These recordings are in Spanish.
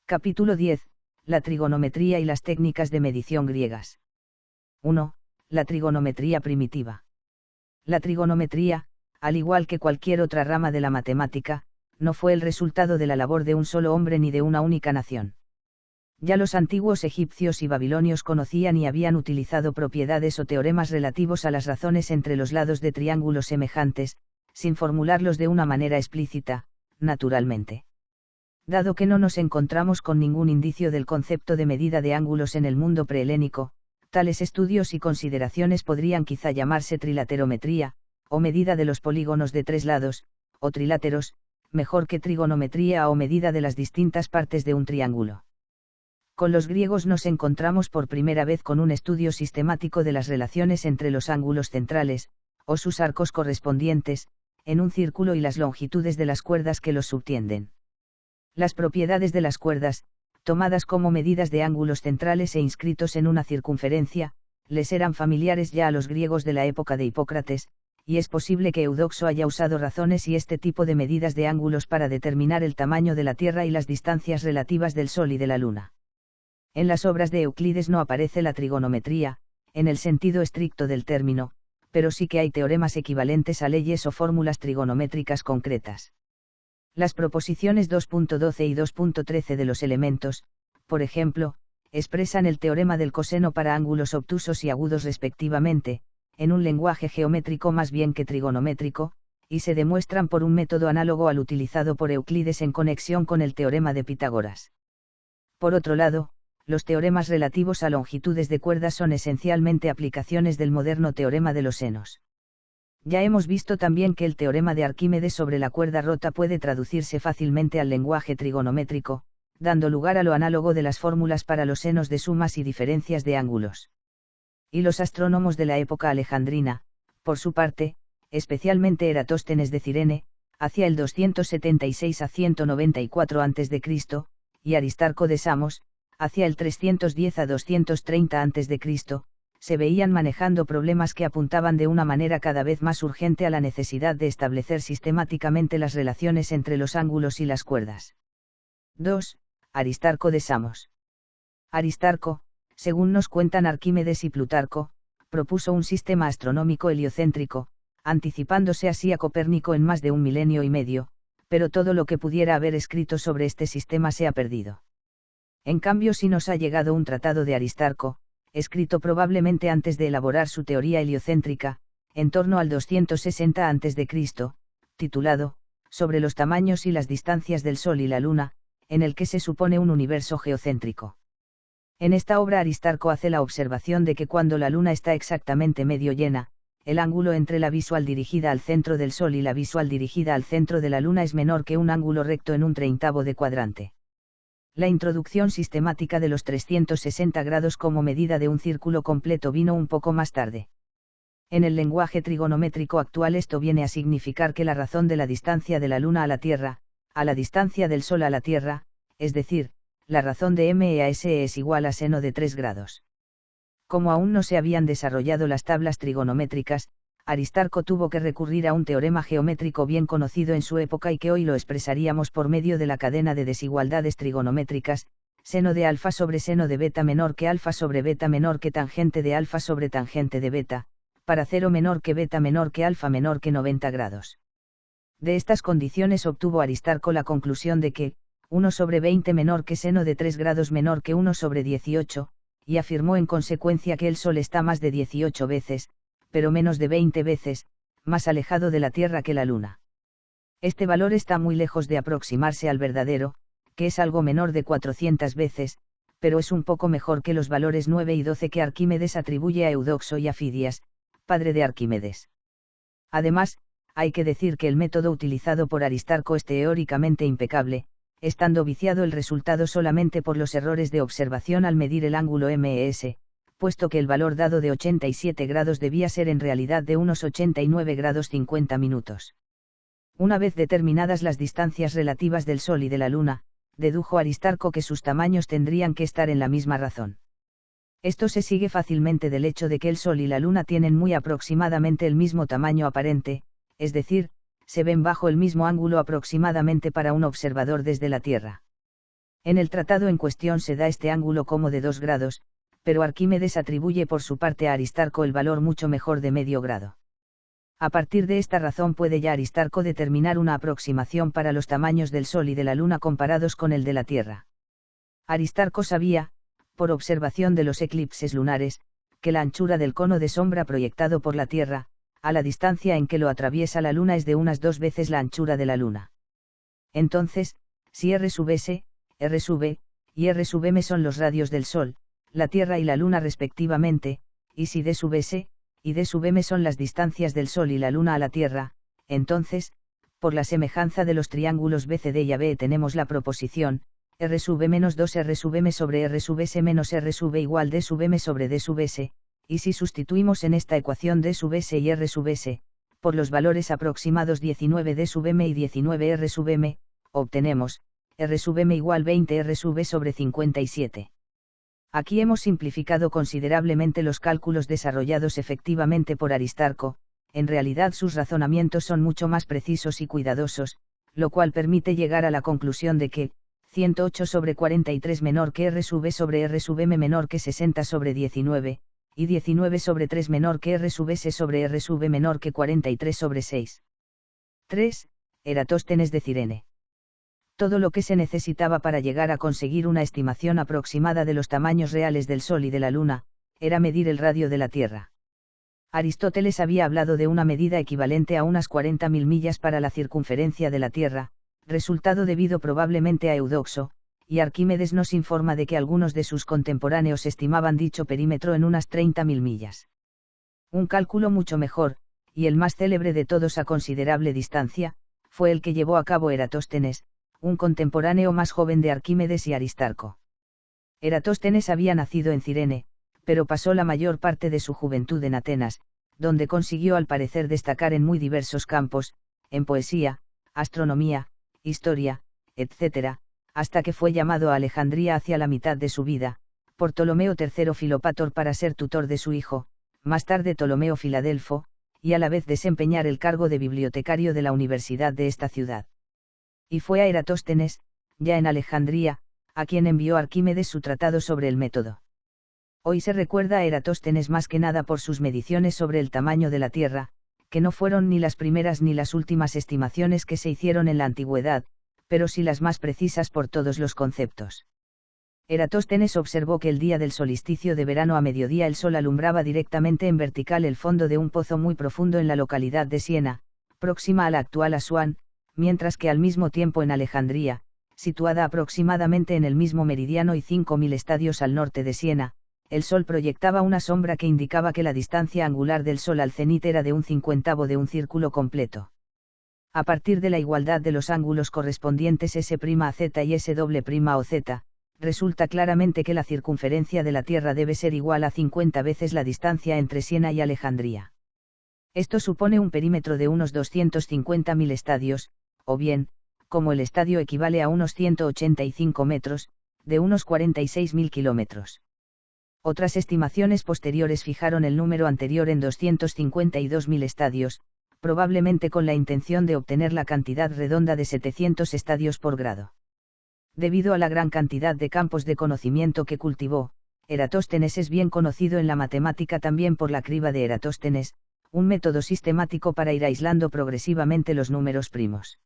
Capítulo 10. La trigonometría y las técnicas de medición griegas. 1. La trigonometría primitiva. La trigonometría, al igual que cualquier otra rama de la matemática, no fue el resultado de la labor de un solo hombre ni de una única nación. Ya los antiguos egipcios y babilonios conocían y habían utilizado propiedades o teoremas relativos a las razones entre los lados de triángulos semejantes, sin formularlos de una manera explícita, naturalmente. Dado que no nos encontramos con ningún indicio del concepto de medida de ángulos en el mundo prehelénico, tales estudios y consideraciones podrían quizá llamarse trilaterometría, o medida de los polígonos de tres lados, o triláteros, mejor que trigonometría o medida de las distintas partes de un triángulo. Con los griegos nos encontramos por primera vez con un estudio sistemático de las relaciones entre los ángulos centrales, o sus arcos correspondientes, en un círculo y las longitudes de las cuerdas que los subtienden. Las propiedades de las cuerdas, tomadas como medidas de ángulos centrales e inscritos en una circunferencia, les eran familiares ya a los griegos de la época de Hipócrates, y es posible que Eudoxo haya usado razones y este tipo de medidas de ángulos para determinar el tamaño de la Tierra y las distancias relativas del Sol y de la Luna. En las obras de Euclides no aparece la trigonometría, en el sentido estricto del término, pero sí que hay teoremas equivalentes a leyes o fórmulas trigonométricas concretas. Las proposiciones 2.12 y 2.13 de los elementos, por ejemplo, expresan el teorema del coseno para ángulos obtusos y agudos respectivamente, en un lenguaje geométrico más bien que trigonométrico, y se demuestran por un método análogo al utilizado por Euclides en conexión con el teorema de Pitágoras. Por otro lado, los teoremas relativos a longitudes de cuerdas son esencialmente aplicaciones del moderno teorema de los senos. Ya hemos visto también que el teorema de Arquímedes sobre la cuerda rota puede traducirse fácilmente al lenguaje trigonométrico, dando lugar a lo análogo de las fórmulas para los senos de sumas y diferencias de ángulos. Y los astrónomos de la época alejandrina, por su parte, especialmente Eratóstenes de Cirene, hacia el 276 a 194 a.C., y Aristarco de Samos, hacia el 310 a 230 a.C., se veían manejando problemas que apuntaban de una manera cada vez más urgente a la necesidad de establecer sistemáticamente las relaciones entre los ángulos y las cuerdas. 2. Aristarco de Samos. Aristarco, según nos cuentan Arquímedes y Plutarco, propuso un sistema astronómico heliocéntrico, anticipándose así a Copérnico en más de 1 milenio y medio, pero todo lo que pudiera haber escrito sobre este sistema se ha perdido. En cambio, sí nos ha llegado un tratado de Aristarco, escrito probablemente antes de elaborar su teoría heliocéntrica, en torno al 260 a.C., titulado, Sobre los tamaños y las distancias del Sol y la Luna, en el que se supone un universo geocéntrico. En esta obra Aristarco hace la observación de que cuando la Luna está exactamente medio llena, el ángulo entre la visual dirigida al centro del Sol y la visual dirigida al centro de la Luna es menor que un ángulo recto en un treintavo de cuadrante. La introducción sistemática de los 360 grados como medida de un círculo completo vino un poco más tarde. En el lenguaje trigonométrico actual esto viene a significar que la razón de la distancia de la Luna a la Tierra, a la distancia del Sol a la Tierra, es decir, la razón de m a s es igual a seno de 3 grados. Como aún no se habían desarrollado las tablas trigonométricas, Aristarco tuvo que recurrir a un teorema geométrico bien conocido en su época y que hoy lo expresaríamos por medio de la cadena de desigualdades trigonométricas, seno de alfa sobre seno de beta menor que alfa sobre beta menor que tangente de alfa sobre tangente de beta, para 0 menor que beta menor que alfa menor que 90 grados. De estas condiciones obtuvo Aristarco la conclusión de que, 1 sobre 20 menor que seno de 3 grados menor que 1 sobre 18, y afirmó en consecuencia que el Sol está más de 18 veces, pero menos de 20 veces, más alejado de la Tierra que la Luna. Este valor está muy lejos de aproximarse al verdadero, que es algo menor de 400 veces, pero es un poco mejor que los valores 9 y 12 que Arquímedes atribuye a Eudoxo y a Fidias, padre de Arquímedes. Además, hay que decir que el método utilizado por Aristarco es teóricamente impecable, estando viciado el resultado solamente por los errores de observación al medir el ángulo ms, puesto que el valor dado de 87 grados debía ser en realidad de unos 89 grados 50 minutos. Una vez determinadas las distancias relativas del Sol y de la Luna, dedujo Aristarco que sus tamaños tendrían que estar en la misma razón. Esto se sigue fácilmente del hecho de que el Sol y la Luna tienen muy aproximadamente el mismo tamaño aparente, es decir, se ven bajo el mismo ángulo aproximadamente para un observador desde la Tierra. En el tratado en cuestión se da este ángulo como de 2 grados, pero Arquímedes atribuye por su parte a Aristarco el valor mucho mejor de medio grado. A partir de esta razón puede ya Aristarco determinar una aproximación para los tamaños del Sol y de la Luna comparados con el de la Tierra. Aristarco sabía, por observación de los eclipses lunares, que la anchura del cono de sombra proyectado por la Tierra, a la distancia en que lo atraviesa la Luna es de unas 2 veces la anchura de la Luna. Entonces, si R sub S, R sub E, y R sub M son los radios del Sol, la Tierra y la Luna respectivamente, y si D sub S, y D sub M son las distancias del Sol y la Luna a la Tierra, entonces, por la semejanza de los triángulos BCD y AB tenemos la proposición, R sub E menos 2 R sub M sobre R sub S menos R sub E igual D sub M sobre D sub S, y si sustituimos en esta ecuación D sub S y R sub S, por los valores aproximados 19 D sub M y 19 R sub M, obtenemos, R sub M igual 20 R sub E sobre 57. Aquí hemos simplificado considerablemente los cálculos desarrollados efectivamente por Aristarco, en realidad sus razonamientos son mucho más precisos y cuidadosos, lo cual permite llegar a la conclusión de que, 108 sobre 43 menor que R sub E sobre R sub M menor que 60 sobre 19, y 19 sobre 3 menor que R sub S sobre R sub E menor que 43 sobre 6. 3. Eratóstenes de Cirene. Todo lo que se necesitaba para llegar a conseguir una estimación aproximada de los tamaños reales del Sol y de la Luna, era medir el radio de la Tierra. Aristóteles había hablado de una medida equivalente a unas 40.000 millas para la circunferencia de la Tierra, resultado debido probablemente a Eudoxo, y Arquímedes nos informa de que algunos de sus contemporáneos estimaban dicho perímetro en unas 30.000 millas. Un cálculo mucho mejor, y el más célebre de todos a considerable distancia, fue el que llevó a cabo Eratóstenes, un contemporáneo más joven de Arquímedes y Aristarco. Eratóstenes había nacido en Cirene, pero pasó la mayor parte de su juventud en Atenas, donde consiguió al parecer destacar en muy diversos campos, en poesía, astronomía, historia, etc., hasta que fue llamado a Alejandría hacia la mitad de su vida, por Ptolomeo III Filopátor para ser tutor de su hijo, más tarde Ptolomeo Filadelfo, y a la vez desempeñar el cargo de bibliotecario de la universidad de esta ciudad. Y fue a Eratóstenes, ya en Alejandría, a quien envió Arquímedes su tratado sobre el método. Hoy se recuerda a Eratóstenes más que nada por sus mediciones sobre el tamaño de la Tierra, que no fueron ni las primeras ni las últimas estimaciones que se hicieron en la antigüedad, pero sí las más precisas por todos los conceptos. Eratóstenes observó que el día del solsticio de verano a mediodía el sol alumbraba directamente en vertical el fondo de un pozo muy profundo en la localidad de Siena, próxima a la actual Asuán, mientras que al mismo tiempo en Alejandría, situada aproximadamente en el mismo meridiano y 5.000 estadios al norte de Siena, el sol proyectaba una sombra que indicaba que la distancia angular del sol al cenit era de 1/50 de un círculo completo. A partir de la igualdad de los ángulos correspondientes S' a Z y S' o Z, resulta claramente que la circunferencia de la Tierra debe ser igual a 50 veces la distancia entre Siena y Alejandría. Esto supone un perímetro de unos 250.000 estadios, o bien, como el estadio equivale a unos 185 metros, de unos 46.000 kilómetros. Otras estimaciones posteriores fijaron el número anterior en 252.000 estadios, probablemente con la intención de obtener la cantidad redonda de 700 estadios por grado. Debido a la gran cantidad de campos de conocimiento que cultivó, Eratóstenes es bien conocido en la matemática también por la criba de Eratóstenes, un método sistemático para ir aislando progresivamente los números primos.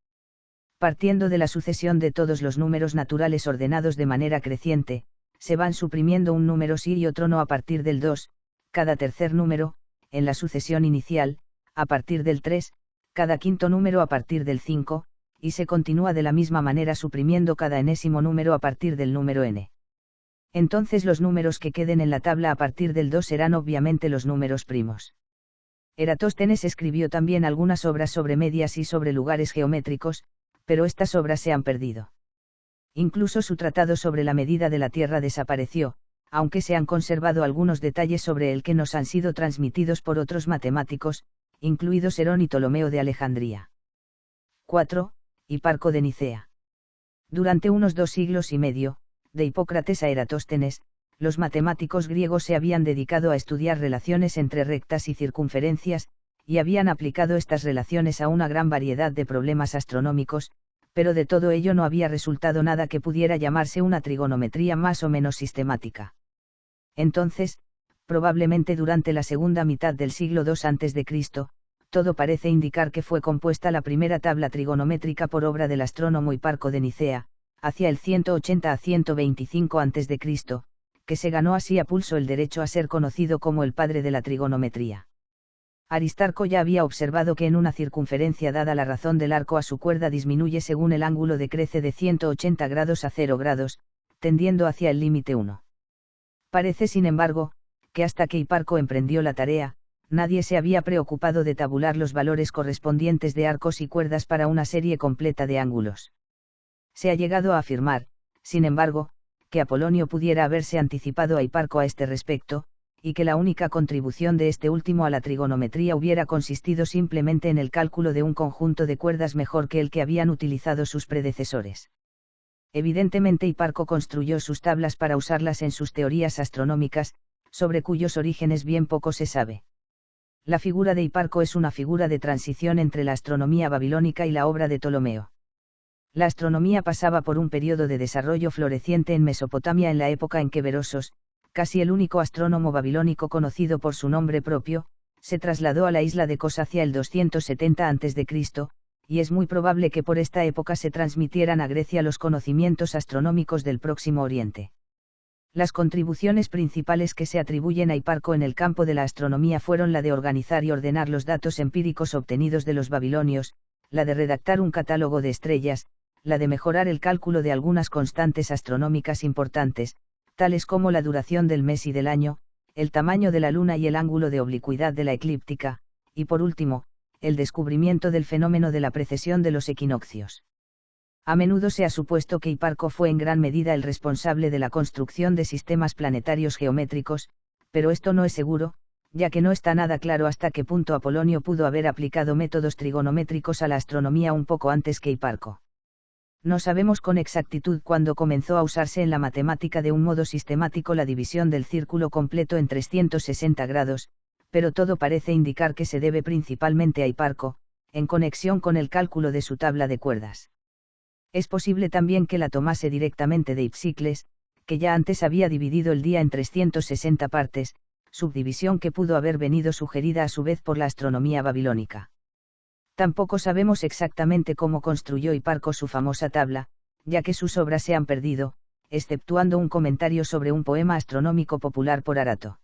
Partiendo de la sucesión de todos los números naturales ordenados de manera creciente, se van suprimiendo un número sí y otro no a partir del 2, cada tercer número, en la sucesión inicial, a partir del 3, cada quinto número a partir del 5, y se continúa de la misma manera suprimiendo cada enésimo número a partir del número n. Entonces los números que queden en la tabla a partir del 2 serán obviamente los números primos. Eratóstenes escribió también algunas obras sobre medias y sobre lugares geométricos, pero estas obras se han perdido. Incluso su tratado sobre la medida de la Tierra desapareció, aunque se han conservado algunos detalles sobre él que nos han sido transmitidos por otros matemáticos, incluidos Herón y Ptolomeo de Alejandría. 4. Hiparco de Nicea. Durante unos 2 siglos y medio, de Hipócrates a Eratóstenes, los matemáticos griegos se habían dedicado a estudiar relaciones entre rectas y circunferencias, y habían aplicado estas relaciones a una gran variedad de problemas astronómicos, pero de todo ello no había resultado nada que pudiera llamarse una trigonometría más o menos sistemática. Entonces, probablemente durante la segunda mitad del siglo II a.C., todo parece indicar que fue compuesta la primera tabla trigonométrica por obra del astrónomo Hiparco de Nicea, hacia el 180 a 125 a.C., que se ganó así a pulso el derecho a ser conocido como el padre de la trigonometría. Aristarco ya había observado que en una circunferencia dada la razón del arco a su cuerda disminuye según el ángulo decrece de 180 grados a 0 grados, tendiendo hacia el límite 1. Parece sin embargo, que hasta que Hiparco emprendió la tarea, nadie se había preocupado de tabular los valores correspondientes de arcos y cuerdas para una serie completa de ángulos. Se ha llegado a afirmar, sin embargo, que Apolonio pudiera haberse anticipado a Hiparco a este respecto, y que la única contribución de este último a la trigonometría hubiera consistido simplemente en el cálculo de un conjunto de cuerdas mejor que el que habían utilizado sus predecesores. Evidentemente Hiparco construyó sus tablas para usarlas en sus teorías astronómicas, sobre cuyos orígenes bien poco se sabe. La figura de Hiparco es una figura de transición entre la astronomía babilónica y la obra de Ptolomeo. La astronomía pasaba por un periodo de desarrollo floreciente en Mesopotamia en la época en que Berosos, casi el único astrónomo babilónico conocido por su nombre propio, se trasladó a la isla de Kos hacia el 270 a.C., y es muy probable que por esta época se transmitieran a Grecia los conocimientos astronómicos del Próximo Oriente. Las contribuciones principales que se atribuyen a Hiparco en el campo de la astronomía fueron la de organizar y ordenar los datos empíricos obtenidos de los babilonios, la de redactar un catálogo de estrellas, la de mejorar el cálculo de algunas constantes astronómicas importantes, tales como la duración del mes y del año, el tamaño de la luna y el ángulo de oblicuidad de la eclíptica, y por último, el descubrimiento del fenómeno de la precesión de los equinoccios. A menudo se ha supuesto que Hiparco fue en gran medida el responsable de la construcción de sistemas planetarios geométricos, pero esto no es seguro, ya que no está nada claro hasta qué punto Apolonio pudo haber aplicado métodos trigonométricos a la astronomía un poco antes que Hiparco. No sabemos con exactitud cuándo comenzó a usarse en la matemática de un modo sistemático la división del círculo completo en 360 grados, pero todo parece indicar que se debe principalmente a Hiparco, en conexión con el cálculo de su tabla de cuerdas. Es posible también que la tomase directamente de Hipsicles, que ya antes había dividido el día en 360 partes, subdivisión que pudo haber venido sugerida a su vez por la astronomía babilónica. Tampoco sabemos exactamente cómo construyó Hiparco su famosa tabla, ya que sus obras se han perdido, exceptuando un comentario sobre un poema astronómico popular por Arato.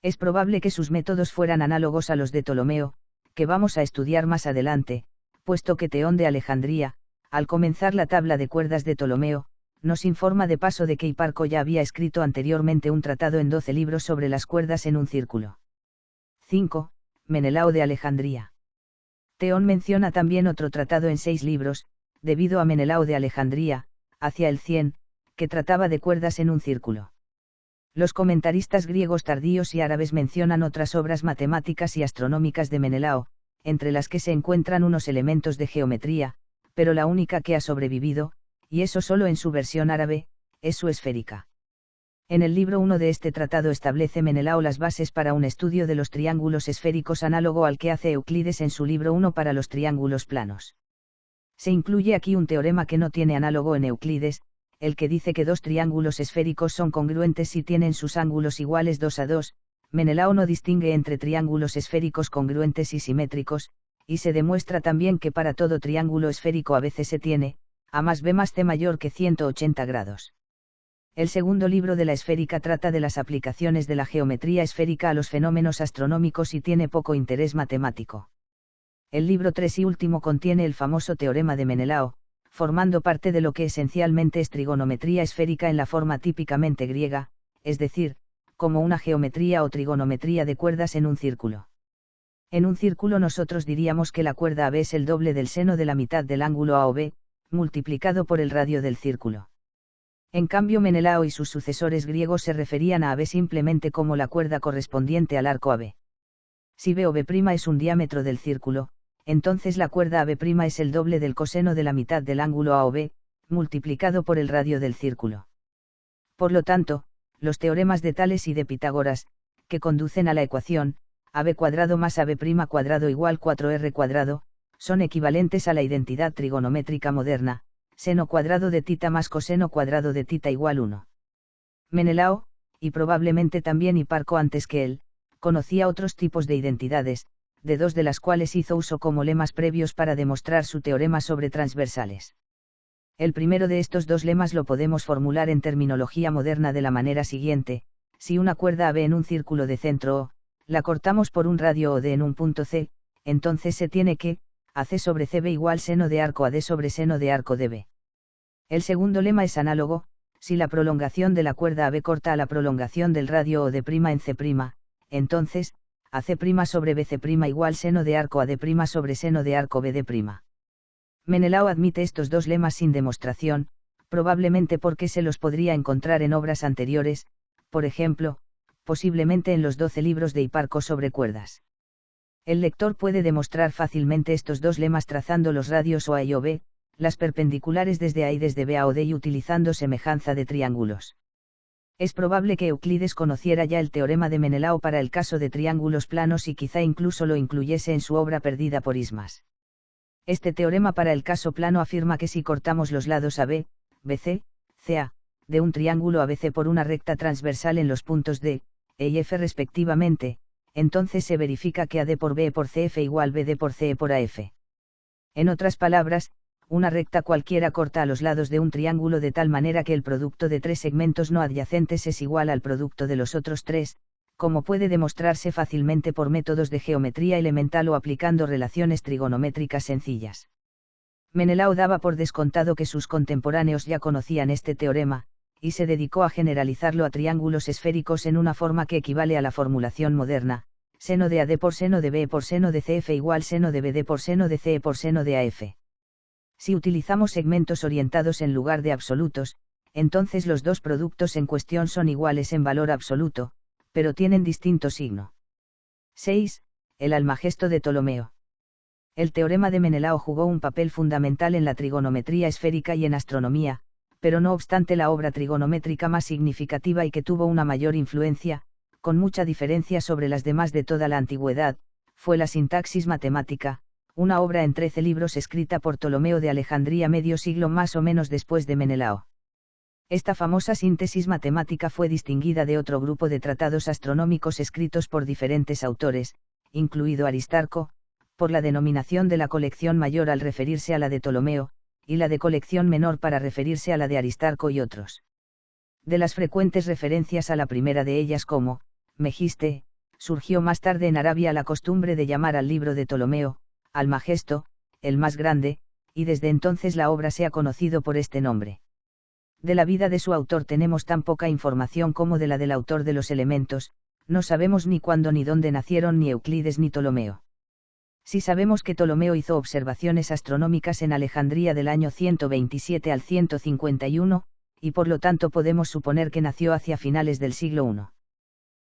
Es probable que sus métodos fueran análogos a los de Ptolomeo, que vamos a estudiar más adelante, puesto que Teón de Alejandría, al comenzar la tabla de cuerdas de Ptolomeo, nos informa de paso de que Hiparco ya había escrito anteriormente un tratado en 12 libros sobre las cuerdas en un círculo. 5. Menelao de Alejandría. Teón menciona también otro tratado en 6 libros, debido a Menelao de Alejandría, hacia el 100, que trataba de cuerdas en un círculo. Los comentaristas griegos tardíos y árabes mencionan otras obras matemáticas y astronómicas de Menelao, entre las que se encuentran unos elementos de geometría, pero la única que ha sobrevivido, y eso solo en su versión árabe, es su esférica. En el libro 1 de este tratado establece Menelao las bases para un estudio de los triángulos esféricos análogo al que hace Euclides en su libro 1 para los triángulos planos. Se incluye aquí un teorema que no tiene análogo en Euclides, el que dice que dos triángulos esféricos son congruentes si tienen sus ángulos iguales 2 a 2, Menelao no distingue entre triángulos esféricos congruentes y simétricos, y se demuestra también que para todo triángulo esférico a veces se tiene, A más B más C mayor que 180 grados. El segundo libro de la esférica trata de las aplicaciones de la geometría esférica a los fenómenos astronómicos y tiene poco interés matemático. El libro 3 y último contiene el famoso teorema de Menelao, formando parte de lo que esencialmente es trigonometría esférica en la forma típicamente griega, es decir, como una geometría o trigonometría de cuerdas en un círculo. En un círculo nosotros diríamos que la cuerda AB es el doble del seno de la mitad del ángulo A o B, multiplicado por el radio del círculo. En cambio Menelao y sus sucesores griegos se referían a AB simplemente como la cuerda correspondiente al arco AB. Si B o B' es un diámetro del círculo, entonces la cuerda AB' es el doble del coseno de la mitad del ángulo A o B, multiplicado por el radio del círculo. Por lo tanto, los teoremas de Tales y de Pitágoras, que conducen a la ecuación, AB² más AB' igual 4R², son equivalentes a la identidad trigonométrica moderna, seno cuadrado de θ más coseno cuadrado de θ igual 1. Menelao, y probablemente también Hiparco antes que él, conocía otros tipos de identidades, de dos de las cuales hizo uso como lemas previos para demostrar su teorema sobre transversales. El primero de estos dos lemas lo podemos formular en terminología moderna de la manera siguiente: si una cuerda AB en un círculo de centro O, la cortamos por un radio OD en un punto C, entonces se tiene que, AC sobre CB igual seno de arco AD sobre seno de arco DB. El segundo lema es análogo: si la prolongación de la cuerda AB corta a la prolongación del radio OD' en C', entonces, AC' sobre BC' igual seno de arco AD' sobre seno de arco BD'. Menelao admite estos dos lemas sin demostración, probablemente porque se los podría encontrar en obras anteriores, por ejemplo, posiblemente en los 12 libros de Hiparco sobre cuerdas. El lector puede demostrar fácilmente estos dos lemas trazando los radios OA y OB, las perpendiculares desde A y desde B a OD y utilizando semejanza de triángulos. Es probable que Euclides conociera ya el teorema de Menelao para el caso de triángulos planos y quizá incluso lo incluyese en su obra Perdida por ismas. Este teorema para el caso plano afirma que si cortamos los lados AB, BC, CA, de un triángulo ABC por una recta transversal en los puntos D, E y F respectivamente, entonces se verifica que AD por BE por CF igual BD por CE por AF. En otras palabras, una recta cualquiera corta a los lados de un triángulo de tal manera que el producto de tres segmentos no adyacentes es igual al producto de los otros tres, como puede demostrarse fácilmente por métodos de geometría elemental o aplicando relaciones trigonométricas sencillas. Menelao daba por descontado que sus contemporáneos ya conocían este teorema, y se dedicó a generalizarlo a triángulos esféricos en una forma que equivale a la formulación moderna: seno de AD por seno de BE por seno de CF igual seno de BD por seno de CE por seno de AF. Si utilizamos segmentos orientados en lugar de absolutos, entonces los dos productos en cuestión son iguales en valor absoluto, pero tienen distinto signo. 6. El Almagesto de Ptolomeo. El teorema de Menelao jugó un papel fundamental en la trigonometría esférica y en astronomía, pero no obstante la obra trigonométrica más significativa y que tuvo una mayor influencia, con mucha diferencia sobre las demás de toda la antigüedad, fue la Sintaxis Matemática, una obra en 13 libros escrita por Ptolomeo de Alejandría medio siglo más o menos después de Menelao. Esta famosa síntesis matemática fue distinguida de otro grupo de tratados astronómicos escritos por diferentes autores, incluido Aristarco, por la denominación de la colección mayor al referirse a la de Ptolomeo, y la de colección menor para referirse a la de Aristarco y otros. De las frecuentes referencias a la primera de ellas como Megiste, surgió más tarde en Arabia la costumbre de llamar al libro de Ptolomeo, Almagesto, el más grande, y desde entonces la obra se ha conocido por este nombre. De la vida de su autor tenemos tan poca información como de la del autor de los elementos, no sabemos ni cuándo ni dónde nacieron ni Euclides ni Ptolomeo. Sí sabemos que Ptolomeo hizo observaciones astronómicas en Alejandría del año 127 al 151, y por lo tanto podemos suponer que nació hacia finales del siglo I.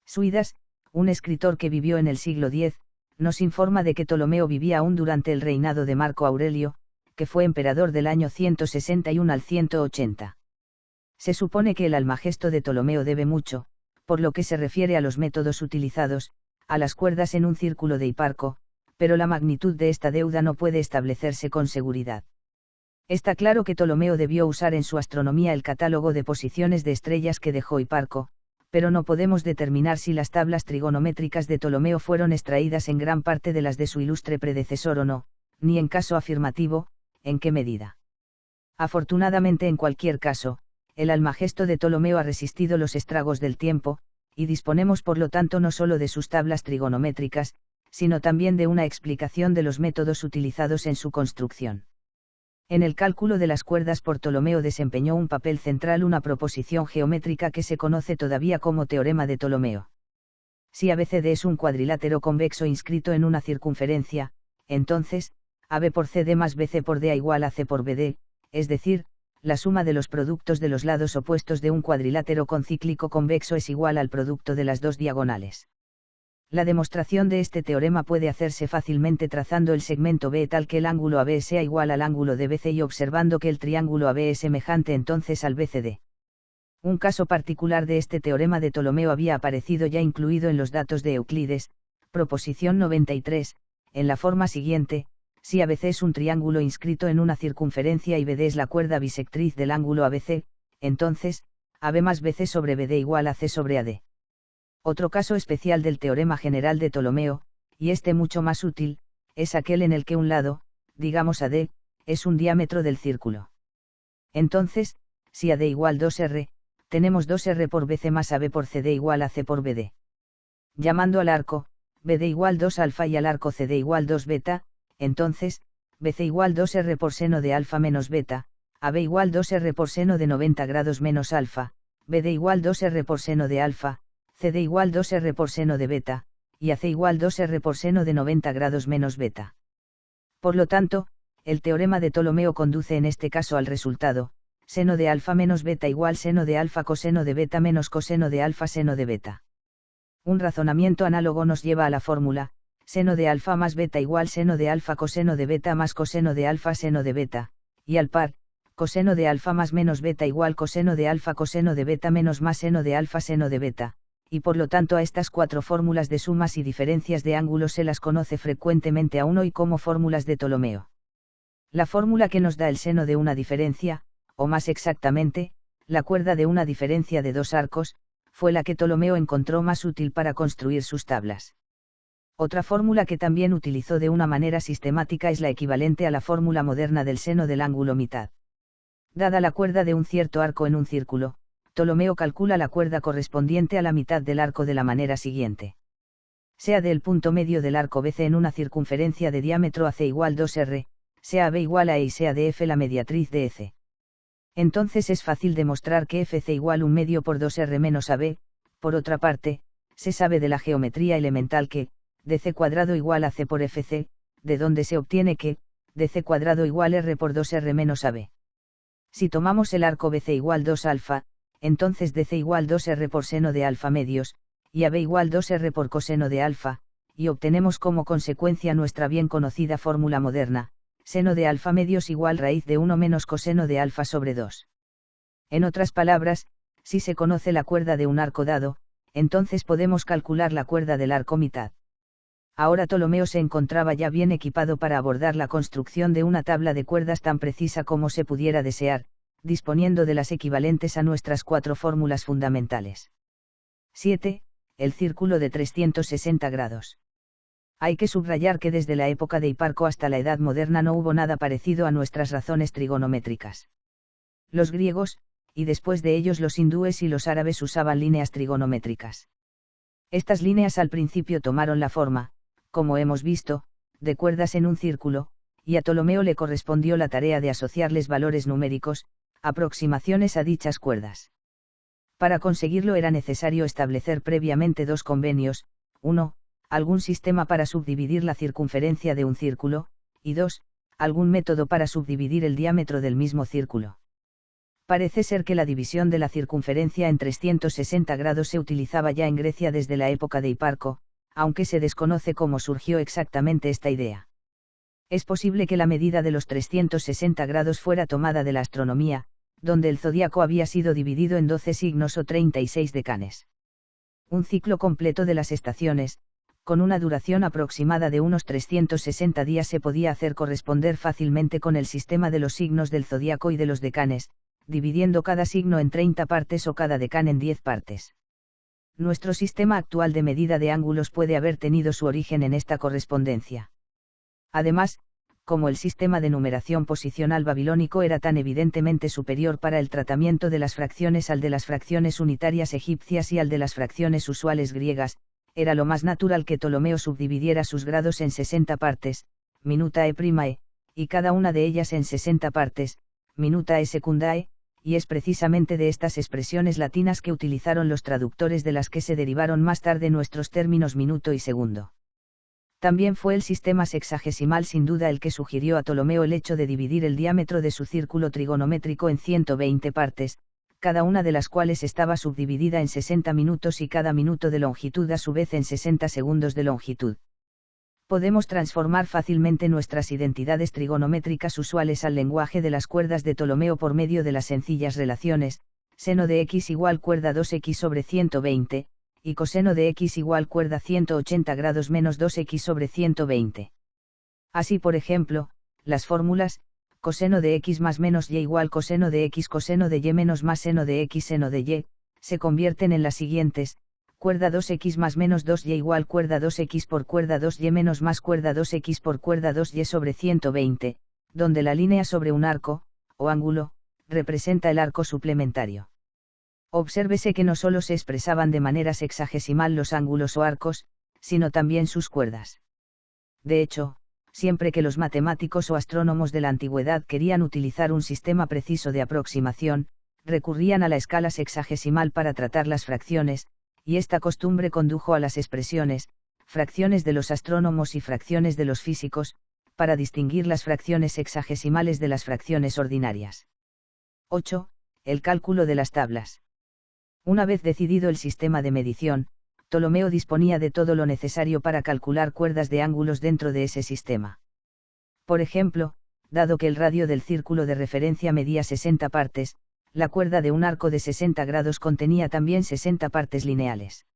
Suidas, un escritor que vivió en el siglo X, nos informa de que Ptolomeo vivía aún durante el reinado de Marco Aurelio, que fue emperador del año 161 al 180. Se supone que el Almagesto de Ptolomeo debe mucho, por lo que se refiere a los métodos utilizados, a las cuerdas en un círculo de Hiparco, pero la magnitud de esta deuda no puede establecerse con seguridad. Está claro que Ptolomeo debió usar en su astronomía el catálogo de posiciones de estrellas que dejó Hiparco, pero no podemos determinar si las tablas trigonométricas de Ptolomeo fueron extraídas en gran parte de las de su ilustre predecesor o no, ni en caso afirmativo, en qué medida. Afortunadamente en cualquier caso, el Almagesto de Ptolomeo ha resistido los estragos del tiempo, y disponemos por lo tanto no solo de sus tablas trigonométricas, sino también de una explicación de los métodos utilizados en su construcción. En el cálculo de las cuerdas por Ptolomeo desempeñó un papel central una proposición geométrica que se conoce todavía como teorema de Ptolomeo. Si ABCD es un cuadrilátero convexo inscrito en una circunferencia, entonces, AB por CD más BC por DA igual a C por BD, es decir, la suma de los productos de los lados opuestos de un cuadrilátero concíclico convexo es igual al producto de las dos diagonales. La demostración de este teorema puede hacerse fácilmente trazando el segmento B tal que el ángulo AB sea igual al ángulo de BC y observando que el triángulo AB es semejante entonces al BCD. Un caso particular de este teorema de Ptolomeo había aparecido ya incluido en los datos de Euclides, proposición 93, en la forma siguiente: Si ABC es un triángulo inscrito en una circunferencia y BD es la cuerda bisectriz del ángulo ABC, entonces, AB más BC sobre BD igual a C sobre AD. Otro caso especial del teorema general de Ptolomeo, y este mucho más útil, es aquel en el que un lado, digamos AD, es un diámetro del círculo. Entonces, si AD igual 2R, tenemos 2R por BC más AB por CD igual a C por BD. Llamando al arco, BD igual 2 alfa y al arco CD igual 2 beta, entonces, BC igual 2R por seno de alfa menos beta, AB igual 2R por seno de 90 grados menos alfa, BD igual 2R por seno de alfa, CD igual 2R por seno de beta, y AC igual 2R por seno de 90 grados menos beta. Por lo tanto, el teorema de Ptolomeo conduce en este caso al resultado, seno de alfa menos beta igual seno de alfa coseno de beta menos coseno de alfa seno de beta. Un razonamiento análogo nos lleva a la fórmula, seno de alfa más beta igual seno de alfa coseno de beta más coseno de alfa seno de beta, y al par, coseno de alfa más menos beta igual coseno de alfa coseno de beta menos más seno de alfa seno de beta, y por lo tanto a estas cuatro fórmulas de sumas y diferencias de ángulos se las conoce frecuentemente aún hoy como fórmulas de Ptolomeo. La fórmula que nos da el seno de una diferencia, o más exactamente, la cuerda de una diferencia de dos arcos, fue la que Ptolomeo encontró más útil para construir sus tablas. Otra fórmula que también utilizó de una manera sistemática es la equivalente a la fórmula moderna del seno del ángulo mitad. Dada la cuerda de un cierto arco en un círculo, Ptolomeo calcula la cuerda correspondiente a la mitad del arco de la manera siguiente. Sea del punto medio del arco BC en una circunferencia de diámetro AC igual 2R, sea AB igual a E y sea DF la mediatriz de EC. Entonces es fácil demostrar que FC igual 1 medio por 2R menos AB. Por otra parte, se sabe de la geometría elemental que, DC cuadrado igual a C por FC, de donde se obtiene que, DC cuadrado igual R por 2R menos AB. Si tomamos el arco BC igual 2 alfa, entonces DC igual 2R por seno de alfa medios, y AB igual 2R por coseno de alfa, y obtenemos como consecuencia nuestra bien conocida fórmula moderna, seno de alfa medios igual raíz de 1 menos coseno de alfa sobre 2. En otras palabras, si se conoce la cuerda de un arco dado, entonces podemos calcular la cuerda del arco mitad. Ahora Ptolomeo se encontraba ya bien equipado para abordar la construcción de una tabla de cuerdas tan precisa como se pudiera desear, disponiendo de las equivalentes a nuestras cuatro fórmulas fundamentales. 7. El círculo de 360 grados. Hay que subrayar que desde la época de Hiparco hasta la Edad Moderna no hubo nada parecido a nuestras razones trigonométricas. Los griegos, y después de ellos los hindúes y los árabes usaban líneas trigonométricas. Estas líneas al principio tomaron la forma, como hemos visto, de cuerdas en un círculo, y a Ptolomeo le correspondió la tarea de asociarles valores numéricos, aproximaciones a dichas cuerdas. Para conseguirlo era necesario establecer previamente dos convenios, 1, algún sistema para subdividir la circunferencia de un círculo, y 2, algún método para subdividir el diámetro del mismo círculo. Parece ser que la división de la circunferencia en 360 grados se utilizaba ya en Grecia desde la época de Hiparco, aunque se desconoce cómo surgió exactamente esta idea. Es posible que la medida de los 360 grados fuera tomada de la astronomía, donde el zodíaco había sido dividido en 12 signos o 36 decanes. Un ciclo completo de las estaciones, con una duración aproximada de unos 360 días se podía hacer corresponder fácilmente con el sistema de los signos del zodíaco y de los decanes, dividiendo cada signo en 30 partes o cada decán en 10 partes. Nuestro sistema actual de medida de ángulos puede haber tenido su origen en esta correspondencia. Además, como el sistema de numeración posicional babilónico era tan evidentemente superior para el tratamiento de las fracciones al de las fracciones unitarias egipcias y al de las fracciones usuales griegas, era lo más natural que Ptolomeo subdividiera sus grados en 60 partes, minuta e', y cada una de ellas en 60 partes, minuta e secundae, y es precisamente de estas expresiones latinas que utilizaron los traductores de las que se derivaron más tarde nuestros términos minuto y segundo. También fue el sistema sexagesimal sin duda el que sugirió a Ptolomeo el hecho de dividir el diámetro de su círculo trigonométrico en 120 partes, cada una de las cuales estaba subdividida en 60 minutos y cada minuto de longitud a su vez en 60 segundos de longitud. Podemos transformar fácilmente nuestras identidades trigonométricas usuales al lenguaje de las cuerdas de Ptolomeo por medio de las sencillas relaciones, seno de x igual cuerda 2x sobre 120, y coseno de x igual cuerda 180 grados menos 2x sobre 120. Así por ejemplo, las fórmulas, coseno de x más menos y igual coseno de x coseno de y menos más seno de x seno de y, se convierten en las siguientes: cuerda 2x más menos 2y igual cuerda 2x por cuerda 2y menos más cuerda 2x por cuerda 2y sobre 120, donde la línea sobre un arco, o ángulo, representa el arco suplementario. Obsérvese que no solo se expresaban de manera sexagesimal los ángulos o arcos, sino también sus cuerdas. De hecho, siempre que los matemáticos o astrónomos de la antigüedad querían utilizar un sistema preciso de aproximación, recurrían a la escala sexagesimal para tratar las fracciones, y esta costumbre condujo a las expresiones, fracciones de los astrónomos y fracciones de los físicos, para distinguir las fracciones sexagesimales de las fracciones ordinarias. 8. El cálculo de las tablas. Una vez decidido el sistema de medición, Ptolomeo disponía de todo lo necesario para calcular cuerdas de ángulos dentro de ese sistema. Por ejemplo, dado que el radio del círculo de referencia medía 60 partes, la cuerda de un arco de 60 grados contenía también 60 partes lineales.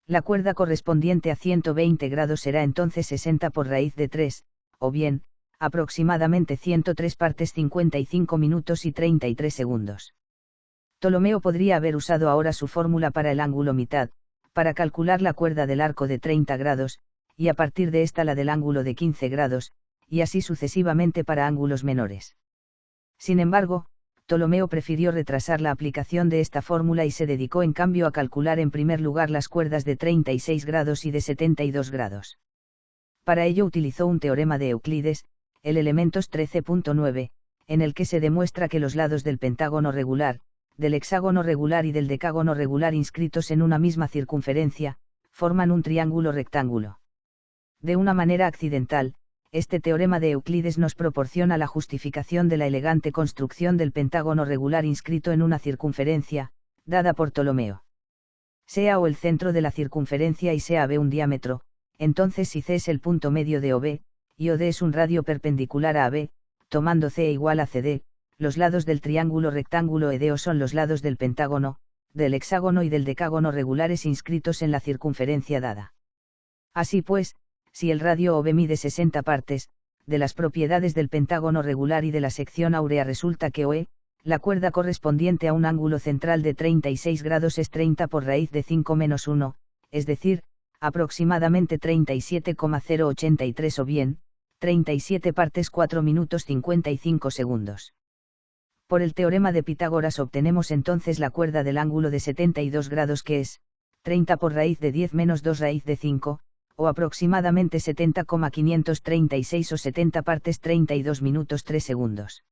La cuerda correspondiente a 120 grados será entonces 60 por raíz de 3, o bien, aproximadamente 103 partes 55 minutos y 33 segundos. Ptolomeo podría haber usado ahora su fórmula para el ángulo mitad, para calcular la cuerda del arco de 30 grados, y a partir de esta la del ángulo de 15 grados, y así sucesivamente para ángulos menores. Sin embargo, Ptolomeo prefirió retrasar la aplicación de esta fórmula y se dedicó en cambio a calcular en primer lugar las cuerdas de 36 grados y de 72 grados. Para ello utilizó un teorema de Euclides, el Elementos 13.9, en el que se demuestra que los lados del pentágono regular, del hexágono regular y del decágono regular inscritos en una misma circunferencia, forman un triángulo rectángulo. De una manera accidental, este teorema de Euclides nos proporciona la justificación de la elegante construcción del pentágono regular inscrito en una circunferencia, dada por Ptolomeo. Sea O el centro de la circunferencia y sea B un diámetro, entonces si C es el punto medio de OB, y OD es un radio perpendicular a AB, tomando C igual a CD, los lados del triángulo rectángulo EDO son los lados del pentágono, del hexágono y del decágono regulares inscritos en la circunferencia dada. Así pues, si el radio OB mide 60 partes, de las propiedades del pentágono regular y de la sección áurea resulta que OE, la cuerda correspondiente a un ángulo central de 36 grados es 30 por raíz de 5 menos 1, es decir, aproximadamente 37,083 o bien, 37 partes 4 minutos 55 segundos. Por el teorema de Pitágoras obtenemos entonces la cuerda del ángulo de 72 grados que es 30 por raíz de 10 menos 2 raíz de 5, o aproximadamente 70,536 o 70 partes 32 minutos 3 segundos.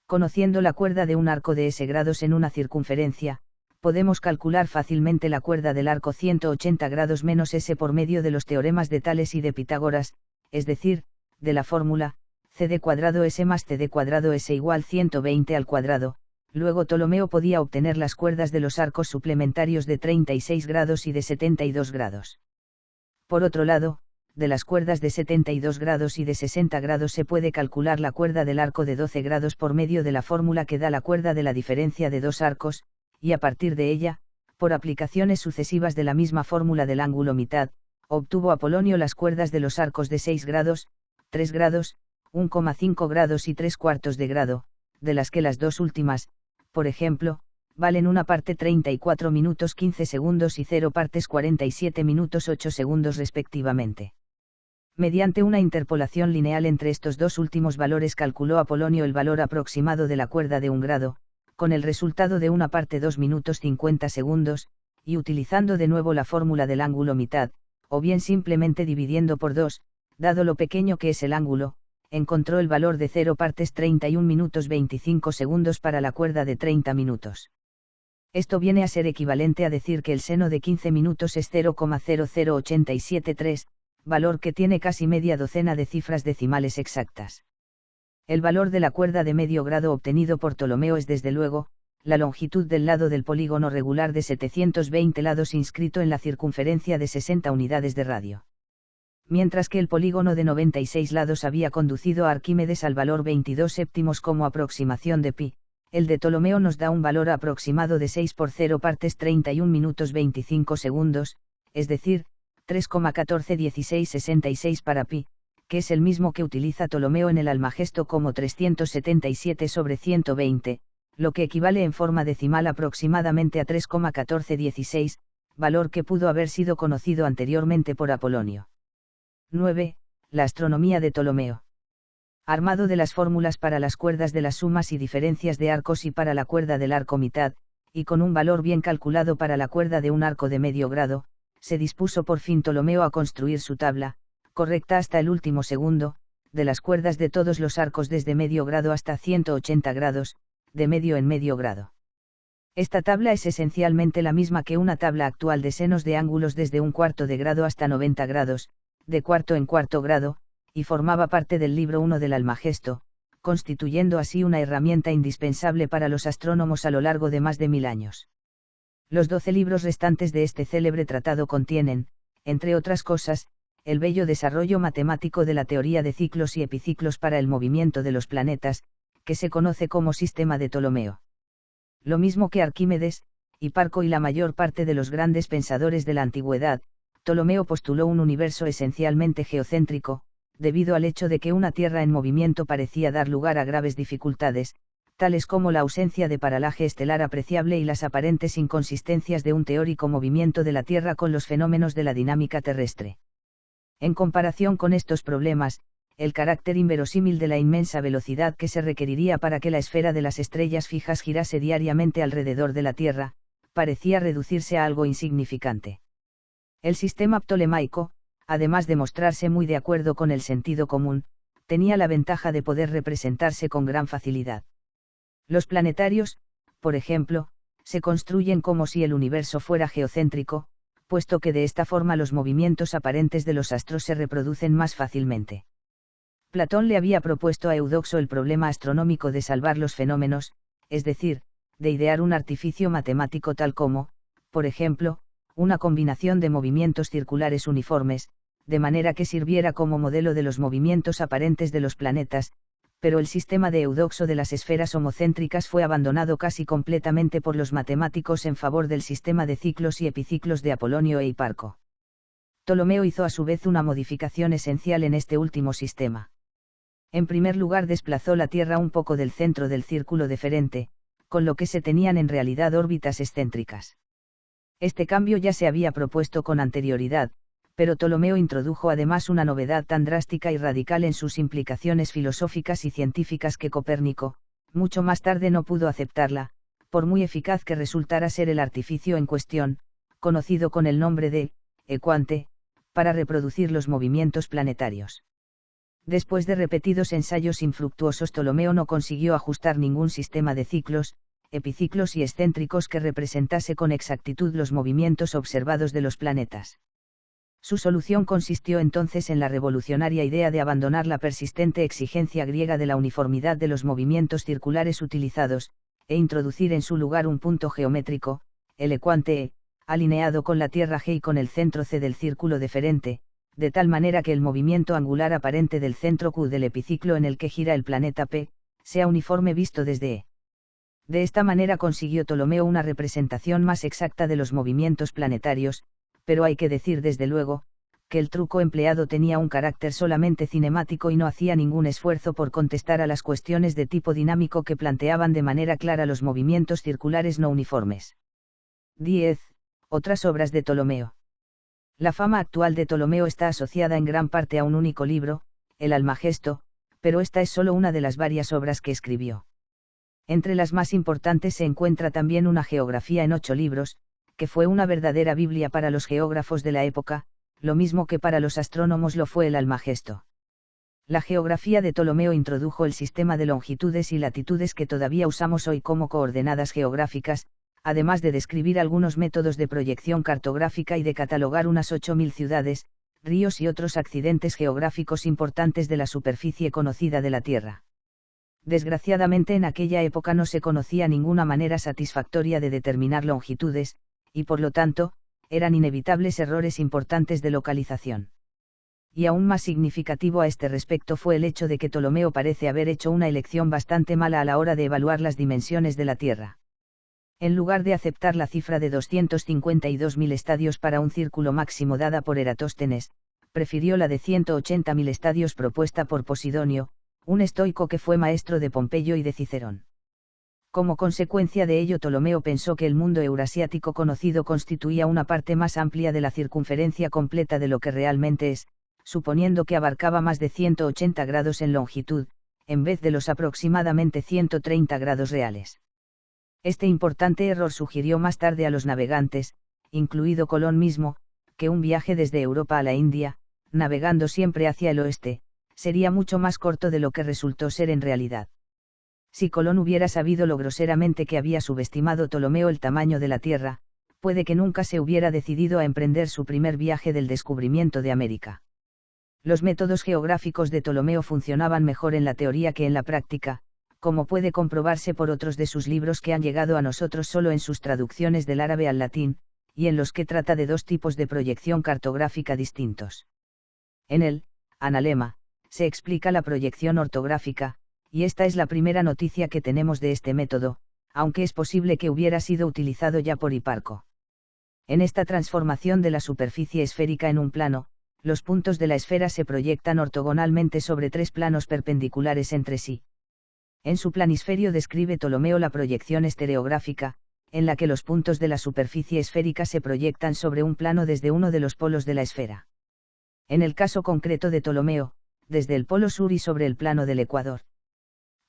Conociendo la cuerda de un arco de S grados en una circunferencia, podemos calcular fácilmente la cuerda del arco 180 grados menos S por medio de los teoremas de Tales y de Pitágoras, es decir, de la fórmula CD cuadrado S más CD cuadrado S igual 120 al cuadrado. Luego Ptolomeo podía obtener las cuerdas de los arcos suplementarios de 36 grados y de 72 grados. Por otro lado, de las cuerdas de 72 grados y de 60 grados se puede calcular la cuerda del arco de 12 grados por medio de la fórmula que da la cuerda de la diferencia de dos arcos, y a partir de ella, por aplicaciones sucesivas de la misma fórmula del ángulo mitad, obtuvo Apolonio las cuerdas de los arcos de 6 grados, 3 grados, 1,5 grados y 3 cuartos de grado, de las que las dos últimas, por ejemplo, valen una parte 34 minutos 15 segundos y 0 partes 47 minutos 8 segundos respectivamente. Mediante una interpolación lineal entre estos dos últimos valores calculó Apolonio el valor aproximado de la cuerda de un grado, con el resultado de una parte 2 minutos 50 segundos, y utilizando de nuevo la fórmula del ángulo mitad, o bien simplemente dividiendo por 2, dado lo pequeño que es el ángulo, encontró el valor de 0 partes 31 minutos 25 segundos para la cuerda de 30 minutos. Esto viene a ser equivalente a decir que el seno de 15 minutos es 0,00873, valor que tiene casi media docena de cifras decimales exactas. El valor de la cuerda de medio grado obtenido por Ptolomeo es desde luego, la longitud del lado del polígono regular de 720 lados inscrito en la circunferencia de 60 unidades de radio. Mientras que el polígono de 96 lados había conducido a Arquímedes al valor 22 séptimos como aproximación de pi, el de Ptolomeo nos da un valor aproximado de 6 por 0 partes 31 minutos 25 segundos, es decir, 3,141666 para pi, que es el mismo que utiliza Ptolomeo en el Almagesto como 377/120, lo que equivale en forma decimal aproximadamente a 3,1416, valor que pudo haber sido conocido anteriormente por Apolonio. 9. La astronomía de Ptolomeo. Armado de las fórmulas para las cuerdas de las sumas y diferencias de arcos y para la cuerda del arco mitad, y con un valor bien calculado para la cuerda de un arco de medio grado, se dispuso por fin Ptolomeo a construir su tabla, correcta hasta el último segundo, de las cuerdas de todos los arcos desde medio grado hasta 180 grados, de medio en medio grado. Esta tabla es esencialmente la misma que una tabla actual de senos de ángulos desde un cuarto de grado hasta 90 grados, de cuarto en cuarto grado, y formaba parte del libro 1 del Almagesto, constituyendo así una herramienta indispensable para los astrónomos a lo largo de más de 1000 años. Los 12 libros restantes de este célebre tratado contienen, entre otras cosas, el bello desarrollo matemático de la teoría de ciclos y epiciclos para el movimiento de los planetas, que se conoce como sistema de Ptolomeo. Lo mismo que Arquímedes, Hiparco y la mayor parte de los grandes pensadores de la antigüedad, Ptolomeo postuló un universo esencialmente geocéntrico, debido al hecho de que una Tierra en movimiento parecía dar lugar a graves dificultades, tales como la ausencia de paralaje estelar apreciable y las aparentes inconsistencias de un teórico movimiento de la Tierra con los fenómenos de la dinámica terrestre. En comparación con estos problemas, el carácter inverosímil de la inmensa velocidad que se requeriría para que la esfera de las estrellas fijas girase diariamente alrededor de la Tierra, parecía reducirse a algo insignificante. El sistema ptolemaico, además de mostrarse muy de acuerdo con el sentido común, tenía la ventaja de poder representarse con gran facilidad. Los planetarios, por ejemplo, se construyen como si el universo fuera geocéntrico, puesto que de esta forma los movimientos aparentes de los astros se reproducen más fácilmente. Platón le había propuesto a Eudoxo el problema astronómico de salvar los fenómenos, es decir, de idear un artificio matemático tal como, por ejemplo, una combinación de movimientos circulares uniformes, de manera que sirviera como modelo de los movimientos aparentes de los planetas, pero el sistema de Eudoxo de las esferas homocéntricas fue abandonado casi completamente por los matemáticos en favor del sistema de ciclos y epiciclos de Apolonio e Hiparco. Ptolomeo hizo a su vez una modificación esencial en este último sistema. En primer lugar desplazó la Tierra un poco del centro del círculo deferente, con lo que se tenían en realidad órbitas excéntricas. Este cambio ya se había propuesto con anterioridad, pero Ptolomeo introdujo además una novedad tan drástica y radical en sus implicaciones filosóficas y científicas que Copérnico, mucho más tarde no pudo aceptarla, por muy eficaz que resultara ser el artificio en cuestión, conocido con el nombre de equante, para reproducir los movimientos planetarios. Después de repetidos ensayos infructuosos, Ptolomeo no consiguió ajustar ningún sistema de ciclos, epiciclos y excéntricos que representase con exactitud los movimientos observados de los planetas. Su solución consistió entonces en la revolucionaria idea de abandonar la persistente exigencia griega de la uniformidad de los movimientos circulares utilizados, e introducir en su lugar un punto geométrico, el equante E, alineado con la Tierra G y con el centro C del círculo deferente, de tal manera que el movimiento angular aparente del centro Q del epiciclo en el que gira el planeta P, sea uniforme visto desde E. De esta manera consiguió Ptolomeo una representación más exacta de los movimientos planetarios, pero hay que decir desde luego, que el truco empleado tenía un carácter solamente cinemático y no hacía ningún esfuerzo por contestar a las cuestiones de tipo dinámico que planteaban de manera clara los movimientos circulares no uniformes. 10. Otras obras de Ptolomeo. La fama actual de Ptolomeo está asociada en gran parte a un único libro, el Almagesto, pero esta es solo una de las varias obras que escribió. Entre las más importantes se encuentra también una geografía en 8 libros, que fue una verdadera Biblia para los geógrafos de la época, lo mismo que para los astrónomos lo fue el Almagesto. La geografía de Ptolomeo introdujo el sistema de longitudes y latitudes que todavía usamos hoy como coordenadas geográficas, además de describir algunos métodos de proyección cartográfica y de catalogar unas 8.000 ciudades, ríos y otros accidentes geográficos importantes de la superficie conocida de la Tierra. Desgraciadamente en aquella época no se conocía ninguna manera satisfactoria de determinar longitudes, y por lo tanto, eran inevitables errores importantes de localización. Y aún más significativo a este respecto fue el hecho de que Ptolomeo parece haber hecho una elección bastante mala a la hora de evaluar las dimensiones de la Tierra. En lugar de aceptar la cifra de 252.000 estadios para un círculo máximo dada por Eratóstenes, prefirió la de 180.000 estadios propuesta por Posidonio, un estoico que fue maestro de Pompeyo y de Cicerón. Como consecuencia de ello, Ptolomeo pensó que el mundo eurasiático conocido constituía una parte más amplia de la circunferencia completa de lo que realmente es, suponiendo que abarcaba más de 180 grados en longitud, en vez de los aproximadamente 130 grados reales. Este importante error sugirió más tarde a los navegantes, incluido Colón mismo, que un viaje desde Europa a la India, navegando siempre hacia el oeste, sería mucho más corto de lo que resultó ser en realidad. Si Colón hubiera sabido lo groseramente que había subestimado Ptolomeo el tamaño de la Tierra, puede que nunca se hubiera decidido a emprender su primer viaje del descubrimiento de América. Los métodos geográficos de Ptolomeo funcionaban mejor en la teoría que en la práctica, como puede comprobarse por otros de sus libros que han llegado a nosotros solo en sus traducciones del árabe al latín, y en los que trata de dos tipos de proyección cartográfica distintos. En el Analema se explica la proyección ortográfica, y esta es la primera noticia que tenemos de este método, aunque es posible que hubiera sido utilizado ya por Hiparco. En esta transformación de la superficie esférica en un plano, los puntos de la esfera se proyectan ortogonalmente sobre tres planos perpendiculares entre sí. En su planisferio describe Ptolomeo la proyección estereográfica, en la que los puntos de la superficie esférica se proyectan sobre un plano desde uno de los polos de la esfera. En el caso concreto de Ptolomeo, desde el polo sur y sobre el plano del ecuador.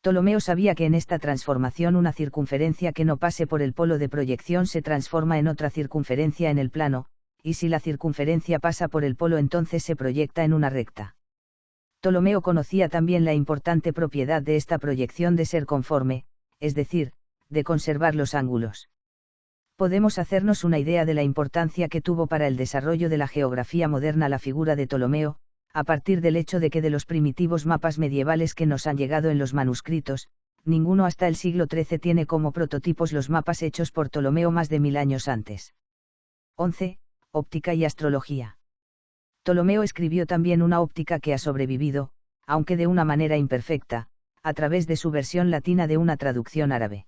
Ptolomeo sabía que en esta transformación una circunferencia que no pase por el polo de proyección se transforma en otra circunferencia en el plano, y si la circunferencia pasa por el polo entonces se proyecta en una recta. Ptolomeo conocía también la importante propiedad de esta proyección de ser conforme, es decir, de conservar los ángulos. Podemos hacernos una idea de la importancia que tuvo para el desarrollo de la geografía moderna la figura de Ptolomeo, a partir del hecho de que de los primitivos mapas medievales que nos han llegado en los manuscritos, ninguno hasta el siglo XIII tiene como prototipos los mapas hechos por Ptolomeo más de 1000 años antes. 11. Óptica y astrología. Ptolomeo escribió también una óptica que ha sobrevivido, aunque de una manera imperfecta, a través de su versión latina de una traducción árabe.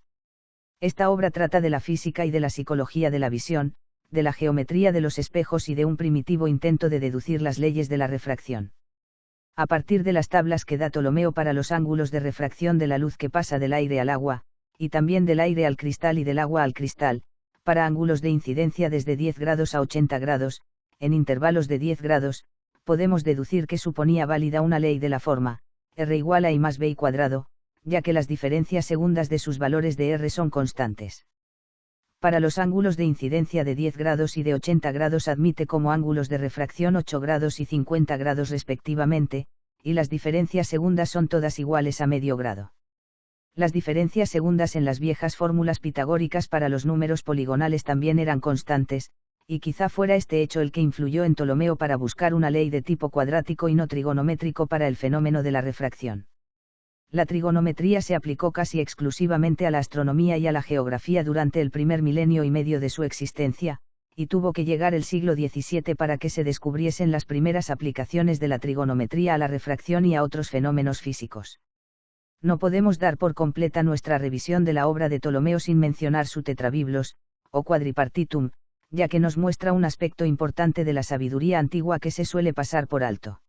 Esta obra trata de la física y de la psicología de la visión, de la geometría de los espejos y de un primitivo intento de deducir las leyes de la refracción. A partir de las tablas que da Ptolomeo para los ángulos de refracción de la luz que pasa del aire al agua, y también del aire al cristal y del agua al cristal, para ángulos de incidencia desde 10 grados a 80 grados, en intervalos de 10 grados, podemos deducir que suponía válida una ley de la forma, r igual a I más b cuadrado, ya que las diferencias segundas de sus valores de r son constantes. Para los ángulos de incidencia de 10 grados y de 80 grados admite como ángulos de refracción 8 grados y 50 grados respectivamente, y las diferencias segundas son todas iguales a medio grado. Las diferencias segundas en las viejas fórmulas pitagóricas para los números poligonales también eran constantes, y quizá fuera este hecho el que influyó en Ptolomeo para buscar una ley de tipo cuadrático y no trigonométrico para el fenómeno de la refracción. La trigonometría se aplicó casi exclusivamente a la astronomía y a la geografía durante el primer milenio y medio de su existencia, y tuvo que llegar el siglo XVII para que se descubriesen las primeras aplicaciones de la trigonometría a la refracción y a otros fenómenos físicos. No podemos dar por completa nuestra revisión de la obra de Ptolomeo sin mencionar su tetrabiblos, o quadripartitum, ya que nos muestra un aspecto importante de la sabiduría antigua que se suele pasar por alto.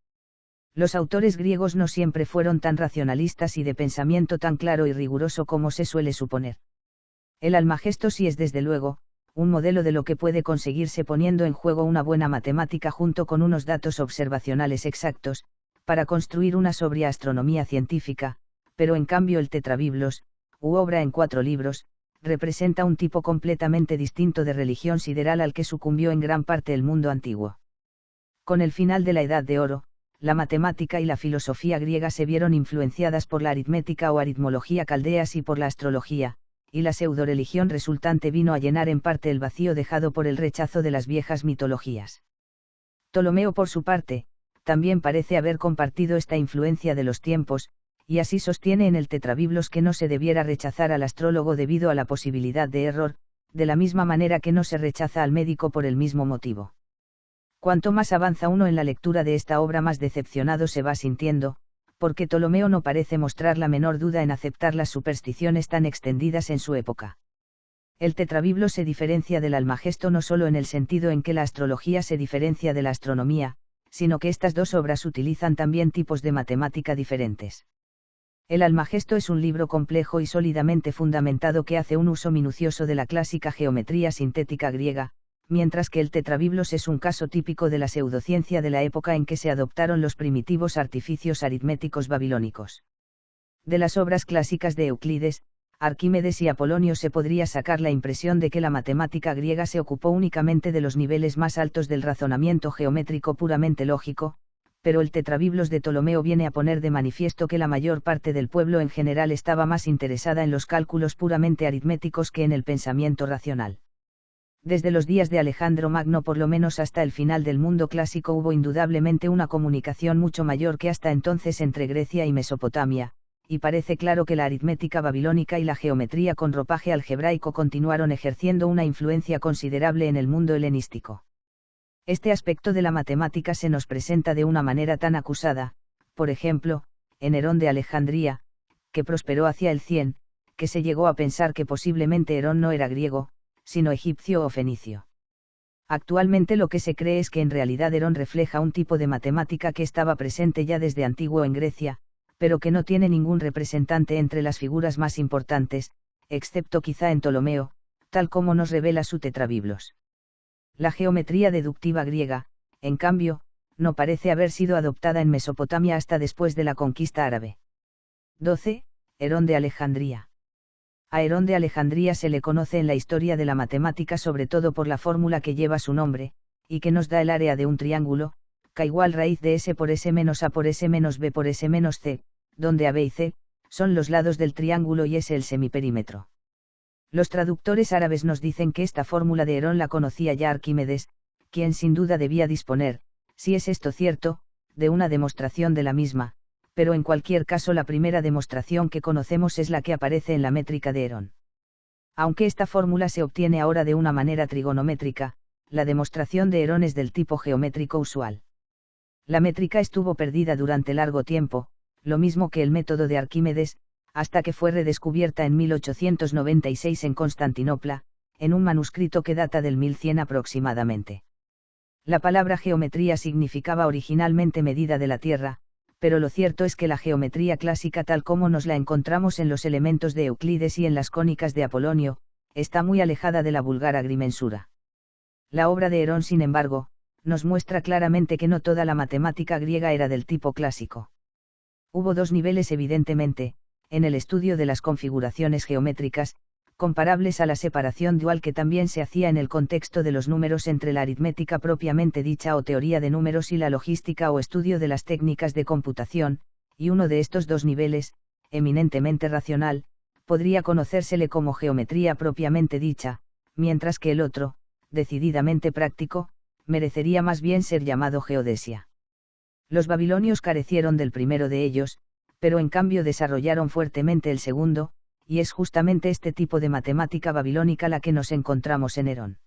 Los autores griegos no siempre fueron tan racionalistas y de pensamiento tan claro y riguroso como se suele suponer. El Almagesto sí es desde luego, un modelo de lo que puede conseguirse poniendo en juego una buena matemática junto con unos datos observacionales exactos, para construir una sobria astronomía científica, pero en cambio el Tetrabiblos, u obra en 4 libros, representa un tipo completamente distinto de religión sideral al que sucumbió en gran parte el mundo antiguo. Con el final de la Edad de Oro, la matemática y la filosofía griega se vieron influenciadas por la aritmética o aritmología caldeas y por la astrología, y la pseudoreligión resultante vino a llenar en parte el vacío dejado por el rechazo de las viejas mitologías. Ptolomeo por su parte, también parece haber compartido esta influencia de los tiempos, y así sostiene en el Tetrabiblos que no se debiera rechazar al astrólogo debido a la posibilidad de error, de la misma manera que no se rechaza al médico por el mismo motivo. Cuanto más avanza uno en la lectura de esta obra más decepcionado se va sintiendo, porque Ptolomeo no parece mostrar la menor duda en aceptar las supersticiones tan extendidas en su época. El Tetrabiblos se diferencia del Almagesto no solo en el sentido en que la astrología se diferencia de la astronomía, sino que estas dos obras utilizan también tipos de matemática diferentes. El Almagesto es un libro complejo y sólidamente fundamentado que hace un uso minucioso de la clásica geometría sintética griega, mientras que el Tetrabiblos es un caso típico de la pseudociencia de la época en que se adoptaron los primitivos artificios aritméticos babilónicos. De las obras clásicas de Euclides, Arquímedes y Apolonio se podría sacar la impresión de que la matemática griega se ocupó únicamente de los niveles más altos del razonamiento geométrico puramente lógico, pero el Tetrabiblos de Ptolomeo viene a poner de manifiesto que la mayor parte del pueblo en general estaba más interesada en los cálculos puramente aritméticos que en el pensamiento racional. Desde los días de Alejandro Magno por lo menos hasta el final del mundo clásico hubo indudablemente una comunicación mucho mayor que hasta entonces entre Grecia y Mesopotamia, y parece claro que la aritmética babilónica y la geometría con ropaje algebraico continuaron ejerciendo una influencia considerable en el mundo helenístico. Este aspecto de la matemática se nos presenta de una manera tan acusada, por ejemplo, en Herón de Alejandría, que prosperó hacia el 100, que se llegó a pensar que posiblemente Herón no era griego, sino egipcio o fenicio. Actualmente lo que se cree es que en realidad Herón refleja un tipo de matemática que estaba presente ya desde antiguo en Grecia, pero que no tiene ningún representante entre las figuras más importantes, excepto quizá en Ptolomeo, tal como nos revela su Tetrabiblos. La geometría deductiva griega, en cambio, no parece haber sido adoptada en Mesopotamia hasta después de la conquista árabe. 12. Herón de Alejandría. A Herón de Alejandría se le conoce en la historia de la matemática sobre todo por la fórmula que lleva su nombre, y que nos da el área de un triángulo, k igual raíz de s por s menos a por s menos b por s menos c, donde a, b y c son los lados del triángulo y s el semiperímetro. Los traductores árabes nos dicen que esta fórmula de Herón la conocía ya Arquímedes, quien sin duda debía disponer, si es esto cierto, de una demostración de la misma, pero en cualquier caso la primera demostración que conocemos es la que aparece en la métrica de Herón. Aunque esta fórmula se obtiene ahora de una manera trigonométrica, la demostración de Herón es del tipo geométrico usual. La métrica estuvo perdida durante largo tiempo, lo mismo que el método de Arquímedes, hasta que fue redescubierta en 1896 en Constantinopla, en un manuscrito que data del 1100 aproximadamente. La palabra geometría significaba originalmente medida de la Tierra, pero lo cierto es que la geometría clásica tal como nos la encontramos en los elementos de Euclides y en las cónicas de Apolonio, está muy alejada de la vulgar agrimensura. La obra de Herón, sin embargo, nos muestra claramente que no toda la matemática griega era del tipo clásico. Hubo dos niveles evidentemente, en el estudio de las configuraciones geométricas, comparables a la separación dual que también se hacía en el contexto de los números entre la aritmética propiamente dicha o teoría de números y la logística o estudio de las técnicas de computación, y uno de estos dos niveles, eminentemente racional, podría conocérsele como geometría propiamente dicha, mientras que el otro, decididamente práctico, merecería más bien ser llamado geodesia. Los babilonios carecieron del primero de ellos, pero en cambio desarrollaron fuertemente el segundo, y es justamente este tipo de matemática babilónica la que nos encontramos en Herón.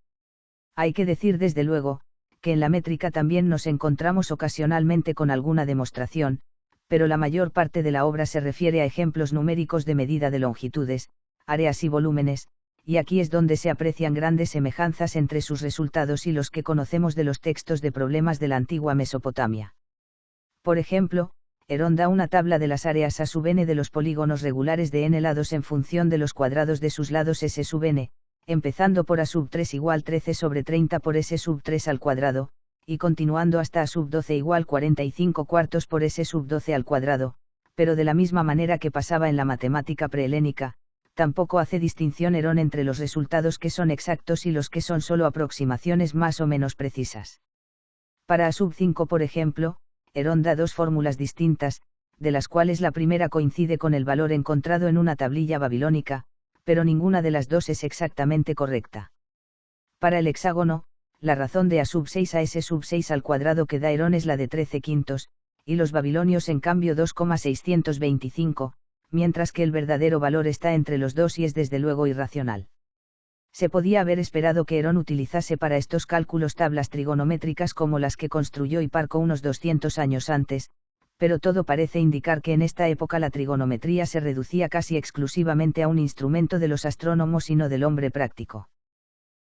Hay que decir desde luego, que en la métrica también nos encontramos ocasionalmente con alguna demostración, pero la mayor parte de la obra se refiere a ejemplos numéricos de medida de longitudes, áreas y volúmenes, y aquí es donde se aprecian grandes semejanzas entre sus resultados y los que conocemos de los textos de problemas de la antigua Mesopotamia. Por ejemplo, Herón da una tabla de las áreas a sub n de los polígonos regulares de n lados en función de los cuadrados de sus lados s sub n, empezando por a sub 3 igual 13 sobre 30 por s sub 3 al cuadrado, y continuando hasta a sub 12 igual 45 cuartos por s sub 12 al cuadrado, pero de la misma manera que pasaba en la matemática prehelénica, tampoco hace distinción Herón entre los resultados que son exactos y los que son solo aproximaciones más o menos precisas. Para a sub 5 por ejemplo, Herón da dos fórmulas distintas, de las cuales la primera coincide con el valor encontrado en una tablilla babilónica, pero ninguna de las dos es exactamente correcta. Para el hexágono, la razón de a sub 6 a s sub 6 al cuadrado que da Herón es la de 13 quintos, y los babilonios en cambio 2,625, mientras que el verdadero valor está entre los dos y es desde luego irracional. Se podía haber esperado que Herón utilizase para estos cálculos tablas trigonométricas como las que construyó Hiparco unos 200 años antes, pero todo parece indicar que en esta época la trigonometría se reducía casi exclusivamente a un instrumento de los astrónomos y no del hombre práctico.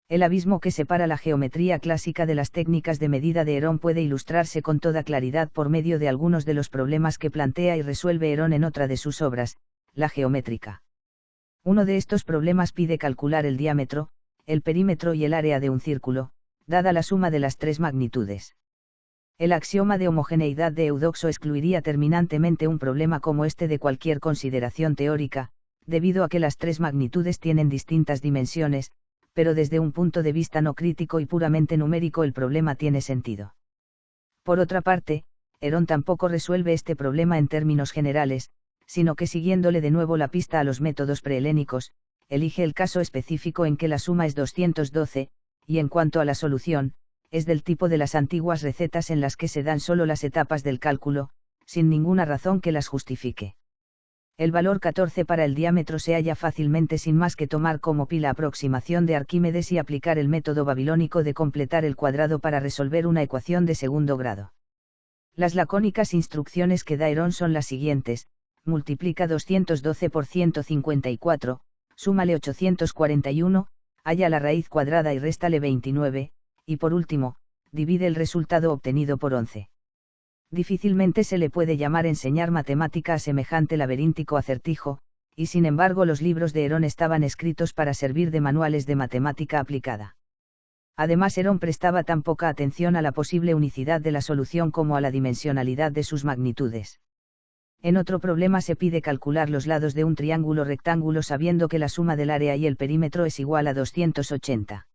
El abismo que separa la geometría clásica de las técnicas de medida de Herón puede ilustrarse con toda claridad por medio de algunos de los problemas que plantea y resuelve Herón en otra de sus obras, la geométrica. Uno de estos problemas pide calcular el diámetro, el perímetro y el área de un círculo, dada la suma de las tres magnitudes. El axioma de homogeneidad de Eudoxo excluiría terminantemente un problema como este de cualquier consideración teórica, debido a que las tres magnitudes tienen distintas dimensiones, pero desde un punto de vista no crítico y puramente numérico el problema tiene sentido. Por otra parte, Herón tampoco resuelve este problema en términos generales, sino que siguiéndole de nuevo la pista a los métodos prehelénicos, elige el caso específico en que la suma es 212, y en cuanto a la solución, es del tipo de las antiguas recetas en las que se dan solo las etapas del cálculo, sin ninguna razón que las justifique. El valor 14 para el diámetro se halla fácilmente sin más que tomar como pi la aproximación de Arquímedes y aplicar el método babilónico de completar el cuadrado para resolver una ecuación de segundo grado. Las lacónicas instrucciones que da Herón son las siguientes: multiplica 212 por 154, súmale 841, halla la raíz cuadrada y réstale 29, y por último, divide el resultado obtenido por 11. Difícilmente se le puede llamar enseñar matemática a semejante laberíntico acertijo, y sin embargo los libros de Herón estaban escritos para servir de manuales de matemática aplicada. Además Herón prestaba tan poca atención a la posible unicidad de la solución como a la dimensionalidad de sus magnitudes. En otro problema se pide calcular los lados de un triángulo rectángulo sabiendo que la suma del área y el perímetro es igual a 280.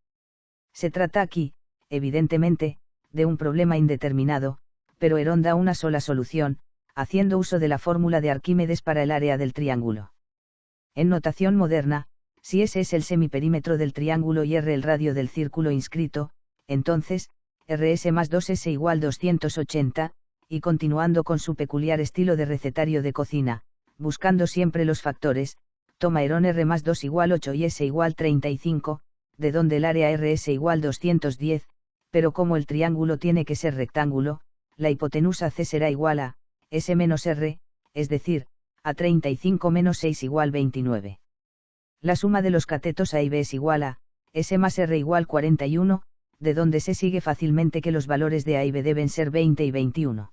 Se trata aquí, evidentemente, de un problema indeterminado, pero Herón da una sola solución, haciendo uso de la fórmula de Arquímedes para el área del triángulo. En notación moderna, si S es el semiperímetro del triángulo y R el radio del círculo inscrito, entonces, RS más 2S igual 280, y continuando con su peculiar estilo de recetario de cocina, buscando siempre los factores, toma Herón R más 2 igual 8 y S igual 35, de donde el área RS igual 210, pero como el triángulo tiene que ser rectángulo, la hipotenusa C será igual a S menos R, es decir, a 35 menos 6 igual 29. La suma de los catetos A y B es igual a S más R igual 41, de donde se sigue fácilmente que los valores de A y B deben ser 20 y 21.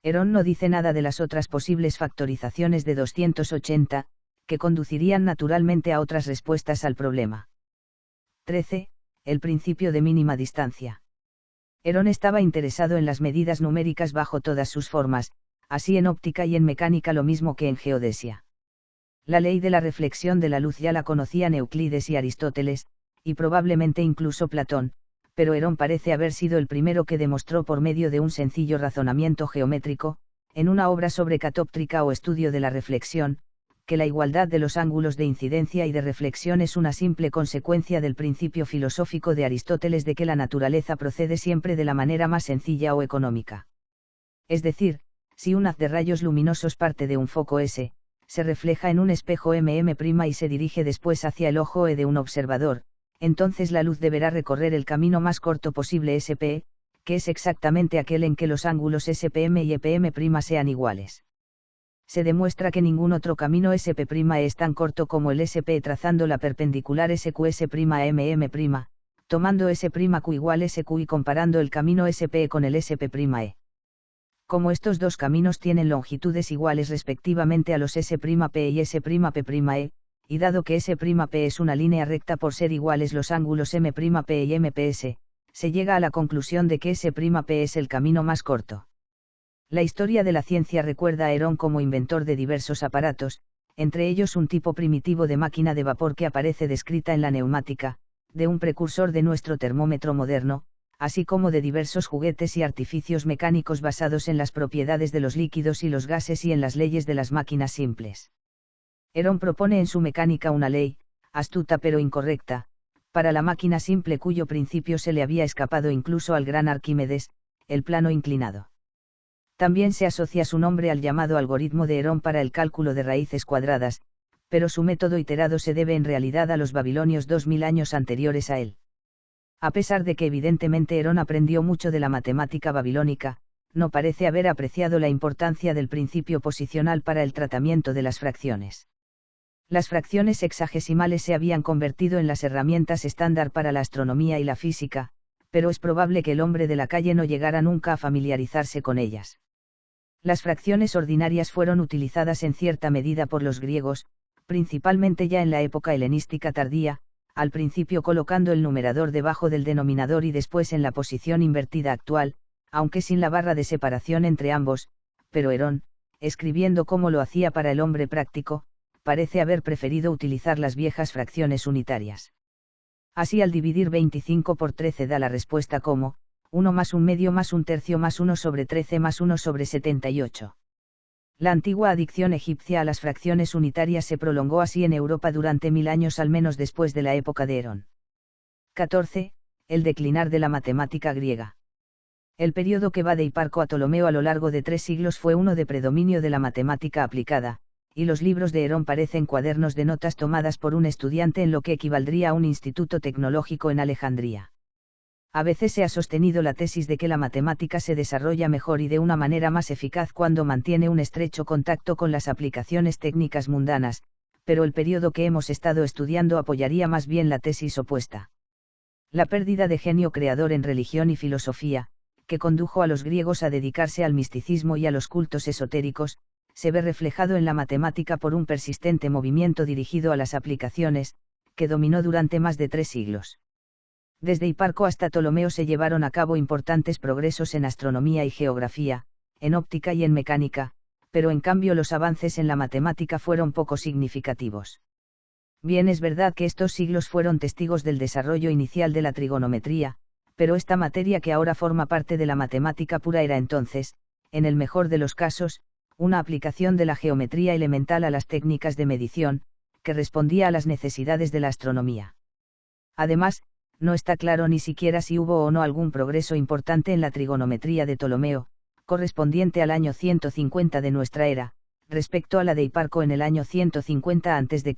Herón no dice nada de las otras posibles factorizaciones de 280, que conducirían naturalmente a otras respuestas al problema. 13. El principio de mínima distancia. Herón estaba interesado en las medidas numéricas bajo todas sus formas, así en óptica y en mecánica lo mismo que en geodesia. La ley de la reflexión de la luz ya la conocían Euclides y Aristóteles, y probablemente incluso Platón, pero Herón parece haber sido el primero que demostró por medio de un sencillo razonamiento geométrico, en una obra sobre catóptrica o estudio de la reflexión, que la igualdad de los ángulos de incidencia y de reflexión es una simple consecuencia del principio filosófico de Aristóteles de que la naturaleza procede siempre de la manera más sencilla o económica. Es decir, si un haz de rayos luminosos parte de un foco S, se refleja en un espejo MM' y se dirige después hacia el ojo E de un observador, entonces la luz deberá recorrer el camino más corto posible SP, que es exactamente aquel en que los ángulos SPM y EPM' sean iguales. Se demuestra que ningún otro camino SP' es tan corto como el SP trazando la perpendicular SQS' a MM', tomando S'Q igual SQ y comparando el camino SP con el SP'. Como estos dos caminos tienen longitudes iguales respectivamente a los S'P y S'P', y dado que S'P es una línea recta por ser iguales los ángulos M'P y MPS, se llega a la conclusión de que S'P es el camino más corto. La historia de la ciencia recuerda a Herón como inventor de diversos aparatos, entre ellos un tipo primitivo de máquina de vapor que aparece descrita en la neumática, de un precursor de nuestro termómetro moderno, así como de diversos juguetes y artificios mecánicos basados en las propiedades de los líquidos y los gases y en las leyes de las máquinas simples. Herón propone en su mecánica una ley, astuta pero incorrecta, para la máquina simple cuyo principio se le había escapado incluso al gran Arquímedes, el plano inclinado. También se asocia su nombre al llamado algoritmo de Herón para el cálculo de raíces cuadradas, pero su método iterado se debe en realidad a los babilonios 2000 años anteriores a él. A pesar de que evidentemente Herón aprendió mucho de la matemática babilónica, no parece haber apreciado la importancia del principio posicional para el tratamiento de las fracciones. Las fracciones sexagesimales se habían convertido en las herramientas estándar para la astronomía y la física, pero es probable que el hombre de la calle no llegara nunca a familiarizarse con ellas. Las fracciones ordinarias fueron utilizadas en cierta medida por los griegos, principalmente ya en la época helenística tardía, al principio colocando el numerador debajo del denominador y después en la posición invertida actual, aunque sin la barra de separación entre ambos, pero Herón, escribiendo como lo hacía para el hombre práctico, parece haber preferido utilizar las viejas fracciones unitarias. Así al dividir 25 por 13 da la respuesta como, 1 más 1/2 más 1/3 más 1 sobre 13 más 1 sobre 78. La antigua adicción egipcia a las fracciones unitarias se prolongó así en Europa durante 1000 años al menos después de la época de Herón. 14. El declinar de la matemática griega. El período que va de Hiparco a Ptolomeo a lo largo de 3 siglos fue uno de predominio de la matemática aplicada, y los libros de Herón parecen cuadernos de notas tomadas por un estudiante en lo que equivaldría a un instituto tecnológico en Alejandría. A veces se ha sostenido la tesis de que la matemática se desarrolla mejor y de una manera más eficaz cuando mantiene un estrecho contacto con las aplicaciones técnicas mundanas, pero el período que hemos estado estudiando apoyaría más bien la tesis opuesta. La pérdida de genio creador en religión y filosofía, que condujo a los griegos a dedicarse al misticismo y a los cultos esotéricos, se ve reflejado en la matemática por un persistente movimiento dirigido a las aplicaciones, que dominó durante más de 3 siglos. Desde Hiparco hasta Ptolomeo se llevaron a cabo importantes progresos en astronomía y geografía, en óptica y en mecánica, pero en cambio los avances en la matemática fueron poco significativos. Bien es verdad que estos siglos fueron testigos del desarrollo inicial de la trigonometría, pero esta materia que ahora forma parte de la matemática pura era entonces, en el mejor de los casos, una aplicación de la geometría elemental a las técnicas de medición, que respondía a las necesidades de la astronomía. Además, no está claro ni siquiera si hubo o no algún progreso importante en la trigonometría de Ptolomeo, correspondiente al año 150 de nuestra era, respecto a la de Hiparco en el año 150 a.C.,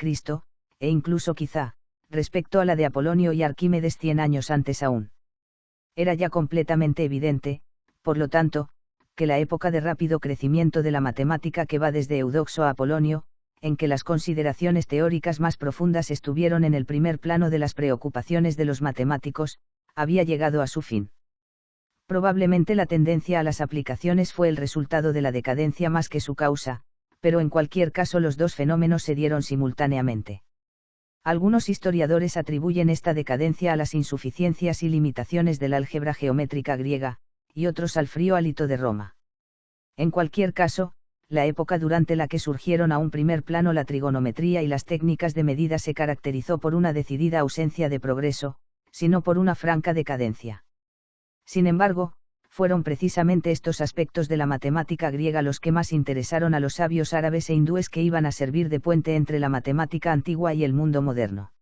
e incluso quizá, respecto a la de Apolonio y Arquímedes 100 años antes aún. Era ya completamente evidente, por lo tanto, que la época de rápido crecimiento de la matemática que va desde Eudoxo a Apolonio, en que las consideraciones teóricas más profundas estuvieron en el primer plano de las preocupaciones de los matemáticos, había llegado a su fin. Probablemente la tendencia a las aplicaciones fue el resultado de la decadencia más que su causa, pero en cualquier caso los dos fenómenos se dieron simultáneamente. Algunos historiadores atribuyen esta decadencia a las insuficiencias y limitaciones del álgebra geométrica griega, y otros al frío hálito de Roma. En cualquier caso, la época durante la que surgieron a un primer plano la trigonometría y las técnicas de medida se caracterizó por una decidida ausencia de progreso, sino por una franca decadencia. Sin embargo, fueron precisamente estos aspectos de la matemática griega los que más interesaron a los sabios árabes e hindúes que iban a servir de puente entre la matemática antigua y el mundo moderno.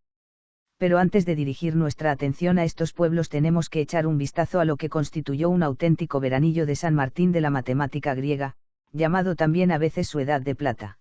Pero antes de dirigir nuestra atención a estos pueblos tenemos que echar un vistazo a lo que constituyó un auténtico veranillo de San Martín de la matemática griega, llamado también a veces su Edad de Plata.